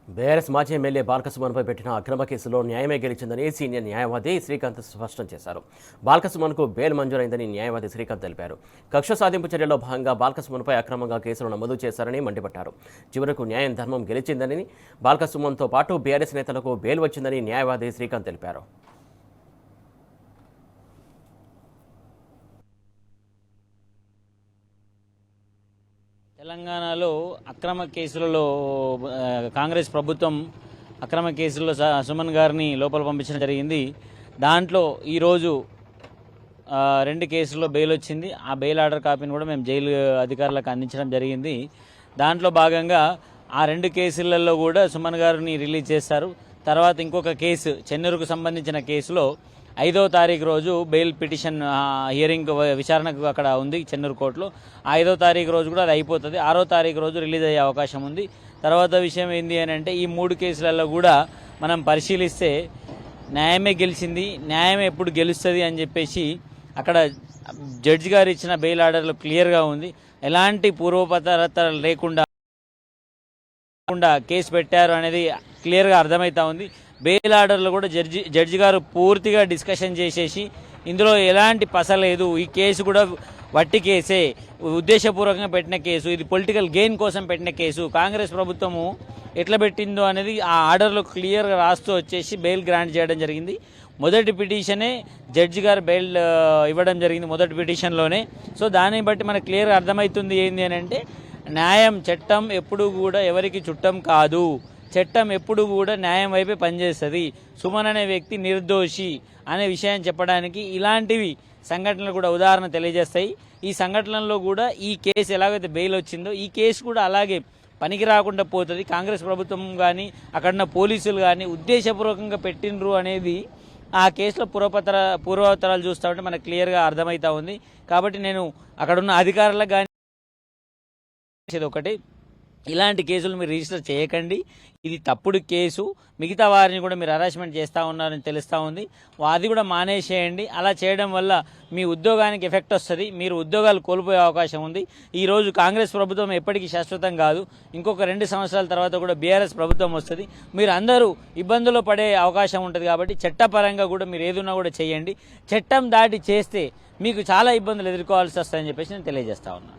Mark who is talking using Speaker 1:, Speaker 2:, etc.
Speaker 1: BRS మాజీ MLA బాల్కసుమన్పై పెట్టిన అక్రమ కేసులో న్యాయమే గెలిచిందని సీనియర్ న్యాయవాది శ్రీకాంత్ స్పష్టం చేశారు. బాల్కసుమన్కు బెయిల్ మంజూరైందని న్యాయవాది శ్రీకాంత్ తెలిపారు. కక్ష సాధింపు చర్యలో భాగంగా బాల్కసుమన్పై అక్రమంగా కేసులు నమోదు చేశారని మండిపడ్డారు. చివరకు న్యాయం ధర్మం గెలిచిందని, బాల్కసుమన్తో పాటు బీఆర్ఎస్ నేతలకు బెయిల్ వచ్చిందని న్యాయవాది శ్రీకాంత్ తెలిపారు.
Speaker 2: తెలంగాణలో అక్రమ కేసులలో కాంగ్రెస్ ప్రభుత్వం అక్రమ కేసుల్లో సుమన్ గారిని లోపల పంపించడం జరిగింది. దాంట్లో ఈరోజు 2 కేసుల్లో బెయిల్ వచ్చింది. ఆ బెయిల్ ఆర్డర్ కాపీని కూడా మేము జైలు అధికారులకు అందించడం జరిగింది. దాంట్లో భాగంగా ఆ 2 కేసులలో కూడా సుమన్ గారిని రిలీజ్ చేస్తారు. తర్వాత ఇంకొక కేసు చెన్నూరుకు సంబంధించిన కేసులో 5వ తారీఖు రోజు బెయిల్ పిటిషన్ హియరింగ్ విచారణకు అక్కడ ఉంది చెన్నూరు కోర్టులో. 5వ తారీఖు రోజు కూడా అది అయిపోతుంది. 6వ తారీఖు రోజు రిలీజ్ అయ్యే అవకాశం ఉంది. తర్వాత విషయం ఏంటి అని అంటే, ఈ 3 కేసులలో కూడా మనం పరిశీలిస్తే న్యాయమే గెలిచింది, న్యాయం ఎప్పుడు గెలుస్తుంది అని చెప్పేసి అక్కడ జడ్జి గారు ఇచ్చిన బెయిల్ ఆర్డర్లో క్లియర్గా ఉంది. ఎలాంటి పూర్వపత్రాలు లేకుండా కేసు పెట్టారు అనేది క్లియర్గా అర్థమవుతా ఉంది. బెయిల్ ఆర్డర్లో కూడా జడ్జి గారు పూర్తిగా డిస్కషన్ చేసేసి ఇందులో ఎలాంటి పస లేదు, ఈ కేసు కూడా వట్టి కేసే, ఉద్దేశపూర్వకంగా పెట్టిన కేసు, ఇది పొలిటికల్ గెయిన్ కోసం పెట్టిన కేసు, కాంగ్రెస్ ప్రభుత్వము ఎట్లా పెట్టిందో అనేది ఆ ఆర్డర్లో క్లియర్గా రాస్తూ వచ్చేసి బెయిల్ గ్రాంట్ చేయడం జరిగింది. మొదటి పిటిషనే జడ్జి గారు బెయిల్ ఇవ్వడం జరిగింది, మొదటి పిటిషన్లోనే. సో దాన్ని బట్టి మనకు క్లియర్గా అర్థమవుతుంది ఏంటి అని అంటే, న్యాయం చట్టం ఎప్పుడు కూడా ఎవరికి చుట్టం కాదు, చట్టం ఎప్పుడు కూడా న్యాయం వైపే పనిచేస్తుంది. సుమన్ అనే వ్యక్తి నిర్దోషి అనే విషయాన్ని చెప్పడానికి ఇలాంటివి సంఘటనలు కూడా ఉదాహరణ తెలియజేస్తాయి. ఈ సంఘటనలో కూడా ఈ కేసు ఎలాగైతే బెయిల్ వచ్చిందో ఈ కేసు కూడా అలాగే పనికి రాకుండా పోతుంది. కాంగ్రెస్ ప్రభుత్వం కానీ అక్కడున్న పోలీసులు కానీ ఉద్దేశపూర్వకంగా పెట్టినరు అనేది ఆ కేసులో పూర్వోత్తరాలు చూస్తూ ఉంటే మనకు క్లియర్గా అర్థమవుతా ఉంది. కాబట్టి నేను అక్కడున్న అధికారులకు కానీ ఒకటి, ఇలాంటి కేసులు మీరు రిజిస్టర్ చేయకండి, ఇది తప్పుడు కేసు, మిగతా వారిని కూడా మీరు హరాస్మెంట్ చేస్తూ ఉన్నారని తెలుస్తూ ఉంది. అది కూడా మానేసేయండి. అలా చేయడం వల్ల మీ ఉద్యోగానికి ఎఫెక్ట్ వస్తుంది, మీరు ఉద్యోగాలు కోల్పోయే అవకాశం ఉంది. ఈరోజు కాంగ్రెస్ ప్రభుత్వం ఎప్పటికీ శాశ్వతం కాదు, ఇంకొక 2 సంవత్సరాల తర్వాత కూడా బీఆర్ఎస్ ప్రభుత్వం వస్తుంది. మీరు అందరూ ఇబ్బందులు పడే అవకాశం ఉంటుంది. కాబట్టి చట్టపరంగా కూడా మీరు ఏదున్నా కూడా చేయండి. చట్టం దాటి చేస్తే మీకు చాలా ఇబ్బందులు ఎదుర్కోవాల్సి వస్తాయని చెప్పేసి నేను తెలియజేస్తా ఉన్నాను.